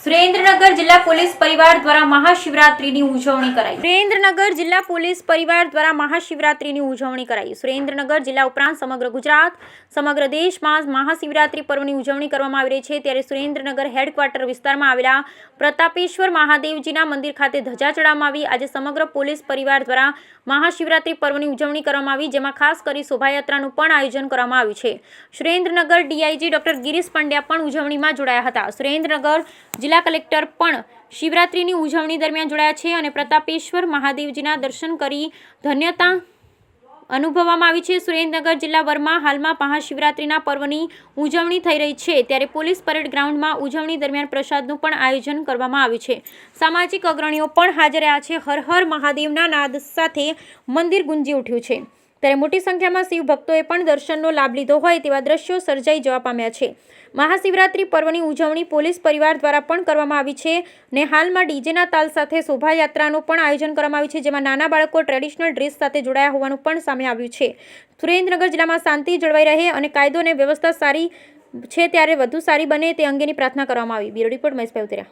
સુરેન્દ્રનગર જિલ્લા પોલીસ પરિવાર દ્વારા મહાશિવરાત્રીની ઉજવણી કરાઈ। સુરેન્દ્રનગર જિલ્લા પોલીસ પરિવાર દ્વારા મહાશિવરાત્રીની ઉજવણી કરાઈ। સુરેન્દ્રનગર જિલ્લા ઉપરાંત સમગ્ર ગુજરાત, સમગ્ર દેશમાં મહાશિવરાત્રી પર્વની ઉજવણી કરવામાં આવી રહી છે। ત્યારે સુરેન્દ્રનગર હેડક્વાર્ટર વિસ્તારમાં આવેલા પ્રતાપેશ્વર મહાદેવજીના મંદિર ખાતે ધજા ચડાવવામાં આવી। આજે સમગ્ર પોલીસ પરિવાર દ્વારા મહાશિવરાત્રી પર્વની ઉજવણી કરવામાં આવી, જેમાં ખાસ કરી શોભાયાત્રાનું પણ આયોજન કરવામાં આવ્યું છે। સુરેન્દ્રનગર ડીઆઈજી ડોક્ટર ગિરીશ પંડ્યા પણ ઉજવણીમાં જોડાયા હતા। સુરેન્દ્રનગર જિલ્લા કલેક્ટર પણ શિવરાત્રીની ઉજવણી દરમિયાન જોડાયા છે અને પ્રતાપેશ્વર મહાદેવજીના દર્શન કરી ધન્યતા અનુભવવામાં આવી છે। સુરેન્દ્રનગર જિલ્લાભરમાં હાલમાં મહાશિવરાત્રીના પર્વની ઉજવણી થઈ રહી છે, ત્યારે પોલીસ પરેડ ગ્રાઉન્ડમાં ઉજવણી દરમિયાન પ્રસાદનું પણ આયોજન કરવામાં આવ્યું છે। સામાજિક અગ્રણીઓ પણ હાજર રહ્યા છે। હર હર મહાદેવના નાદ સાથે મંદિર ગુંજી ઉઠ્યું છે, ત્યારે મોટી સંખ્યામાં શિવ ભક્તોએ પણ દર્શનનો લાભ લીધો હોય તેવા દ્રશ્યો સર્જાઈ જવા પામ્યા છે। મહાશિવરાત્રી પર્વની ઉજવણી પોલીસ પરિવાર દ્વારા પણ કરવામાં આવી છે અને હાલમાં ડીજેના તાલ સાથે શોભાયાત્રાનું પણ આયોજન કરવામાં આવ્યું છે, જેમાં નાના બાળકો ટ્રેડિશનલ ડ્રેસ સાથે જોડાયા હોવાનું પણ સામે આવ્યું છે। સુરેન્દ્રનગર જિલ્લામાં શાંતિ જળવાઈ રહે અને કાયદો અને વ્યવસ્થા સારી છે ત્યારે વધુ સારી બને તે અંગેની પ્રાર્થના કરવામાં આવી। બ્યુરો રિપોર્ટ મહેશભાઈ ઉતેરા।